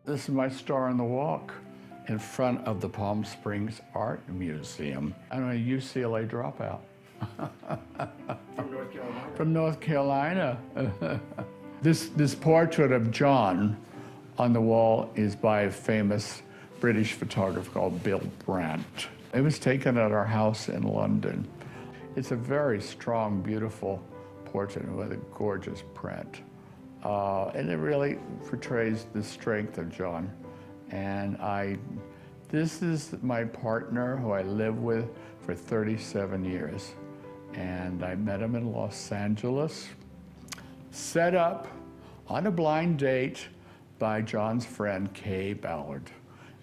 This is my star on the walk in front of the Palm Springs Art Museum. I'm a UCLA dropout. From North Carolina? From North Carolina. This portrait of John on the wall is by a famous British photographer called Bill Brandt. It was taken at our house in London. It's a very strong, beautiful portrait with a gorgeous print. And it really portrays the strength of John. And this is my partner who I live with for 37 years. And I met him in Los Angeles, set up on a blind date by John's friend, Kay Ballard.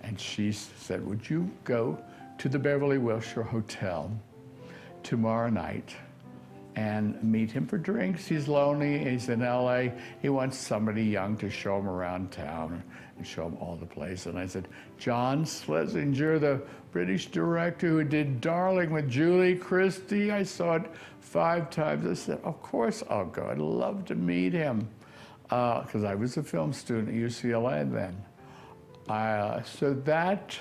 And she said, would you go to the Beverly Wilshire Hotel tomorrow night and meet him for drinks? He's lonely, he's in LA. He wants somebody young to show him around town and show him all the places. And I said, John Schlesinger, the British director who did Darling with Julie Christie, I saw it 5 times. I said, of course I'll go. I'd love to meet him. Because I was a film student at UCLA then. So that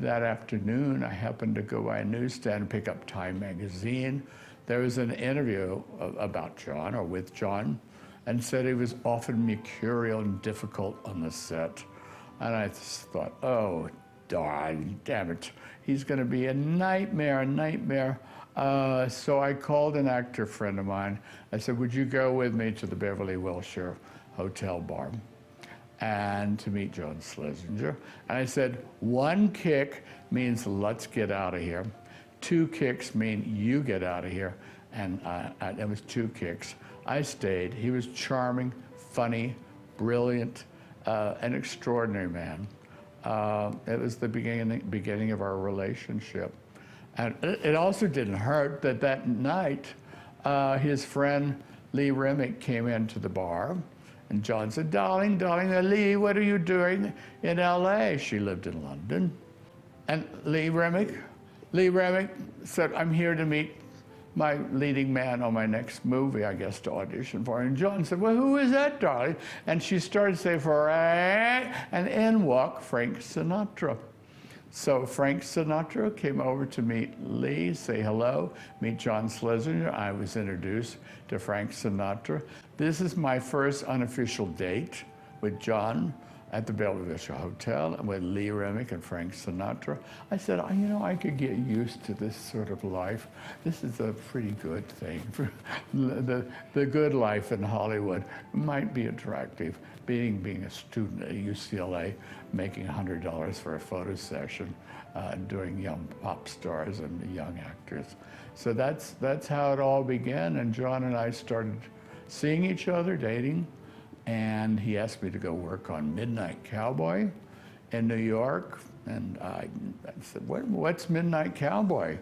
afternoon, I happened to go by a newsstand and pick up Time magazine. There was an interview about John, or with John, and said he was often mercurial and difficult on the set. And I just thought, oh, darn, damn it. He's gonna be a nightmare, a nightmare. So I called an actor friend of mine. I said, would you go with me to the Beverly Wilshire Hotel bar and to meet John Schlesinger? And I said, 1 kick means let's get out of here. 2 kicks mean you get out of here. And it was 2 kicks. I stayed. He was charming, funny, brilliant, an extraordinary man. It was the beginning of our relationship. And it also didn't hurt that night, his friend Lee Remick came into the bar, and John said, darling, Lee, what are you doing in LA? She lived in London. And Lee Remick said, I'm here to meet my leading man on my next movie, I guess, to audition for. And John said, well, who is that, darling? And she started to say, and in walked Frank Sinatra. So Frank Sinatra came over to meet Lee, say hello, meet John Schlesinger. I was introduced to Frank Sinatra. This is my first unofficial date with John at the Beverly Wilshire Hotel and with Lee Remick and Frank Sinatra. I said, you know, I could get used to this sort of life. This is a pretty good thing. The good life in Hollywood might be attractive. Being a student at UCLA, making $100 for a photo session, doing young pop stars and young actors. So that's how it all began, and John and I started seeing each other, dating, and he asked me to go work on Midnight Cowboy in New York, and I said, what's Midnight Cowboy?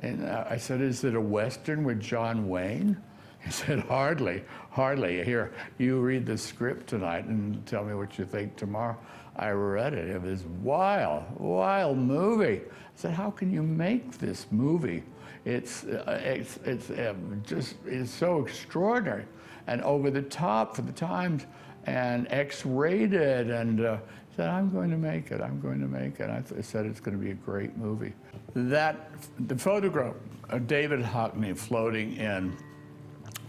And I said, is it a Western with John Wayne? He said, hardly. Here, you read the script tonight and tell me what you think tomorrow. I read it. It was wild movie. I said, how can you make this movie? It's so extraordinary and over the top for the times and X-rated. And I said, I'm going to make it. I said, it's going to be a great movie. The photograph of David Hockney floating in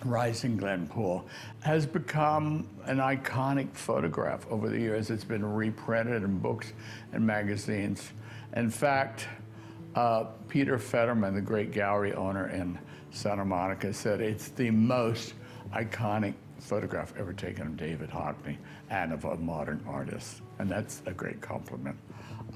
Rising Glen Pool has become an iconic photograph over the years. It's been reprinted in books and magazines. In fact, Peter Fetterman, the great gallery owner in Santa Monica, said it's the most iconic photograph ever taken of David Hockney and of a modern artist. And that's a great compliment.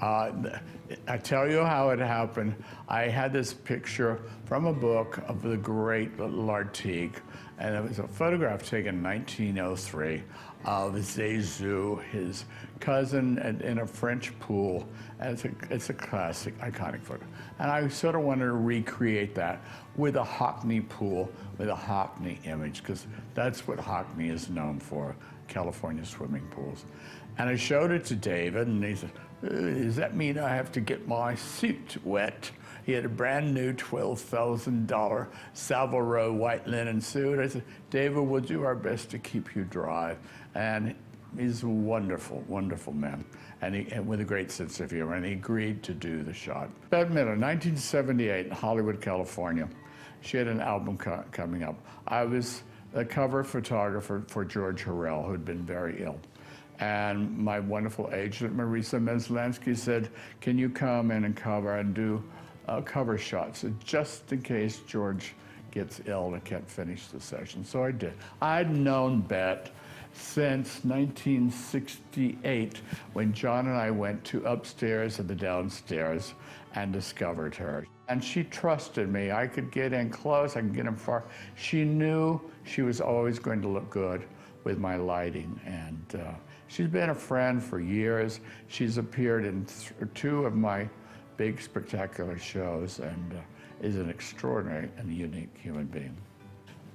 I tell you how it happened. I had this picture from a book of the great Lartigue, and it was a photograph taken in 1903 of Zézou, his cousin, in a French pool. And it's a classic, iconic photo. And I sort of wanted to recreate that with a Hockney pool, with a Hockney image, because that's what Hockney is known for, California swimming pools. And I showed it to David, and he said, does that mean I have to get my suit wet? He had a brand new $12,000 Savile Row white linen suit. I said, David, we'll do our best to keep you dry. And He's a wonderful, wonderful man, and with a great sense of humor, and he agreed to do the shot. Bette Midler, 1978, in Hollywood, California. She had an album coming up. I was a cover photographer for George Harrell, who had been very ill. And my wonderful agent, Marisa Meslansky, said, can you come in and cover and do cover shots, just in case George gets ill and can't finish the session. So I did. I'd known Bette since 1968, when John and I went to upstairs and the downstairs and discovered her. And she trusted me. I could get in close, I could get in far. She knew she was always going to look good with my lighting. And she's been a friend for years. She's appeared in two of my big spectacular shows and is an extraordinary and unique human being.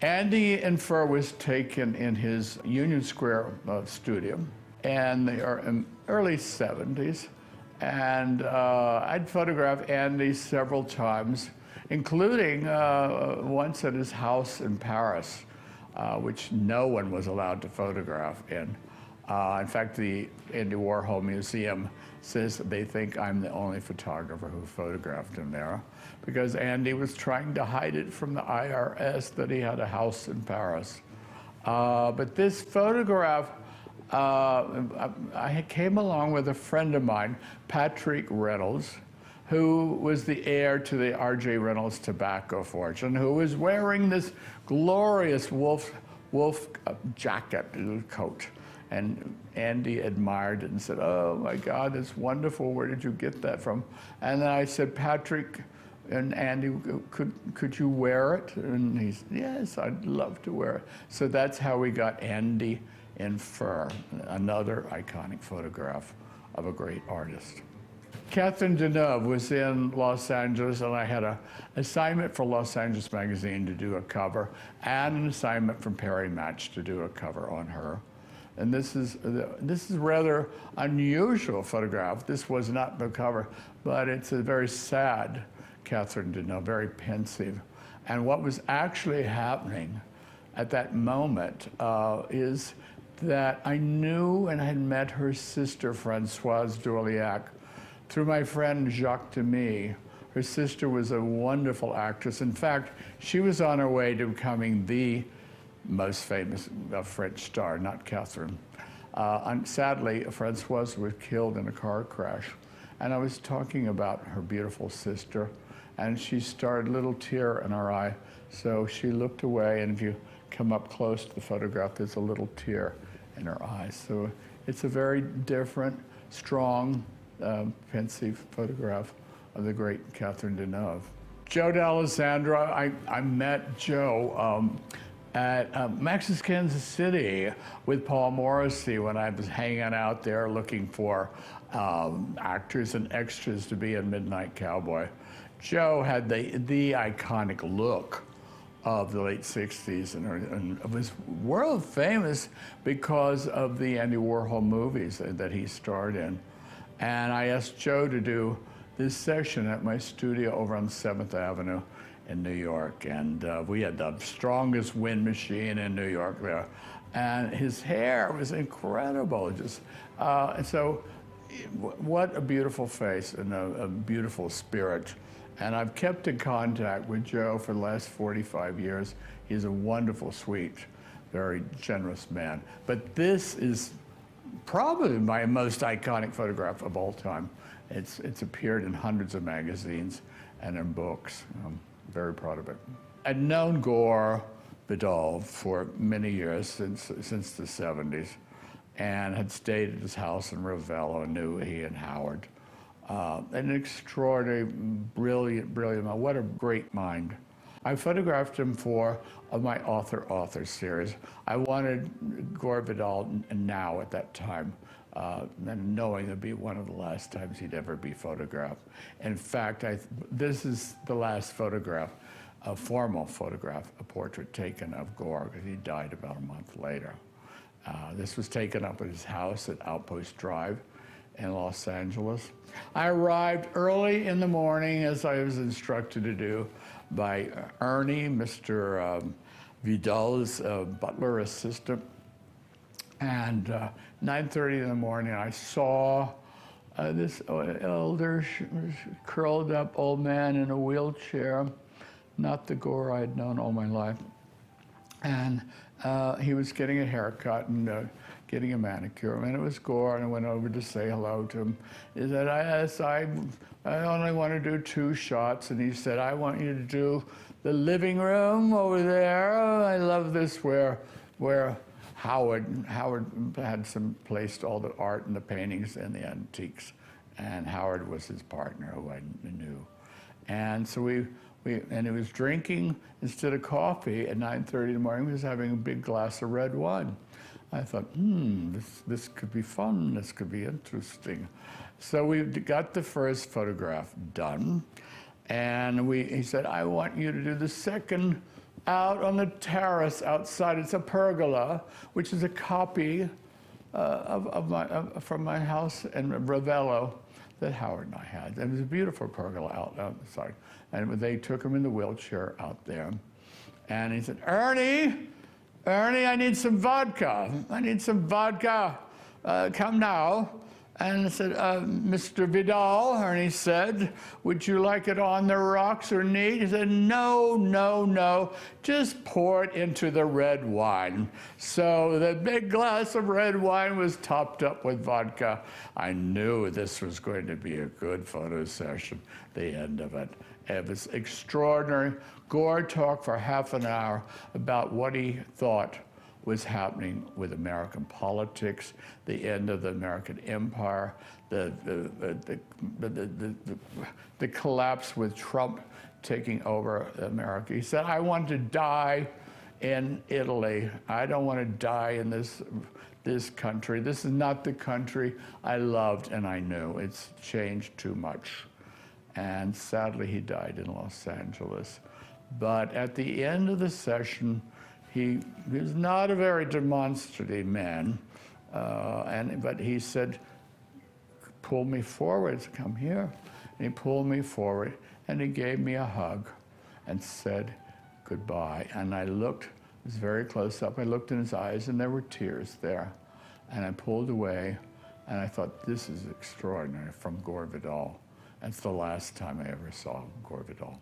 Andy in Fur was taken in his Union Square studio, and they are in early 70s. And I'd photographed Andy several times, including once at his house in Paris, which no one was allowed to photograph in. In fact, the Andy Warhol Museum says that they think I'm the only photographer who photographed him there, because Andy was trying to hide it from the IRS that he had a house in Paris. But this photograph, I came along with a friend of mine, Patrick Reynolds, who was the heir to the R.J. Reynolds tobacco fortune, who was wearing this glorious wolf jacket coat. And Andy admired it and said, oh my God, it's wonderful, where did you get that from? And then I said, Patrick and Andy, could you wear it? And he said, yes, I'd love to wear it. So that's how we got Andy in Fur, another iconic photograph of a great artist. Catherine Deneuve was in Los Angeles, and I had an assignment for Los Angeles Magazine to do a cover, and an assignment from Perry Match to do a cover on her. And this is rather unusual photograph. This was not the cover, but it's a very sad Catherine Deneuve, very pensive. And what was actually happening at that moment is that I knew and had met her sister, Françoise Dorliac, through my friend Jacques Demy. Her sister was a wonderful actress. In fact, she was on her way to becoming the most famous French star, not Catherine. Sadly, Françoise was killed in a car crash. And I was talking about her beautiful sister, and she started a little tear in her eye. So she looked away, and if you come up close to the photograph, there's a little tear in her eye. So it's a very different, strong, pensive photograph of the great Catherine Deneuve. Joe D'Alessandro, I met Joe at Max's Kansas City with Paul Morrissey when I was hanging out there looking for actors and extras to be in Midnight Cowboy. Joe had the iconic look of the late 60s and was world famous because of the Andy Warhol movies that he starred in. And I asked Joe to do this session at my studio over on 7th Avenue in New York. And we had the strongest wind machine in New York there. And his hair was incredible. Just so what a beautiful face and a beautiful spirit. And I've kept in contact with Joe for the last 45 years. He's a wonderful, sweet, very generous man. But this is probably my most iconic photograph of all time. It's appeared in hundreds of magazines and in books. I'm very proud of it. I'd known Gore Vidal for many years, since the 70s, and had stayed at his house in Ravello, and knew he and Howard. An extraordinary, brilliant man. What a great mind. I photographed him for my author series. I wanted Gore Vidal now at that time, and knowing it'd be one of the last times he'd ever be photographed. In fact, this is the last photograph, a formal photograph, a portrait taken of Gore, because he died about a month later. This was taken up at his house at Outpost Drive in Los Angeles. I arrived early in the morning, as I was instructed to do by Ernie, Mr. Vidal's butler assistant. And 9:30 in the morning, I saw this elder, curled up old man in a wheelchair, not the Gore I'd known all my life. And he was getting a haircut and getting a manicure, and it was Gore, and I went over to say hello to him. He said, I only want to do 2 shots, and he said, I want you to do the living room over there. I love this where Howard had placed all the art and the paintings and the antiques, and Howard was his partner who I knew. And so and he was drinking, instead of coffee at 9:30 in the morning, he was having a big glass of red wine. I thought, this could be fun, this could be interesting. So we got the first photograph done, and he said, I want you to do the second out on the terrace outside. It's a pergola, which is a copy from my house in Ravello that Howard and I had. It was a beautiful pergola outside. And they took him in the wheelchair out there. And he said, Ernie, I need some vodka. Come now. And I said, Mr. Vidal, Ernie said, would you like it on the rocks or neat? He said, no, just pour it into the red wine. So the big glass of red wine was topped up with vodka. I knew this was going to be a good photo session, the end of it. It was extraordinary. Gore talked for half an hour about what he thought was happening with American politics, the end of the American empire, the collapse with Trump taking over America. He said, I want to die in Italy. I don't want to die in this country. This is not the country I loved and I knew. It's changed too much. And sadly, he died in Los Angeles. But at the end of the session, he was not a very demonstrative man, but he said, pull me forward, come here. And he pulled me forward, and he gave me a hug and said goodbye. And I looked, it was very close up, I looked in his eyes, and there were tears there. And I pulled away, and I thought, this is extraordinary, from Gore Vidal. That's the last time I ever saw Gore Vidal.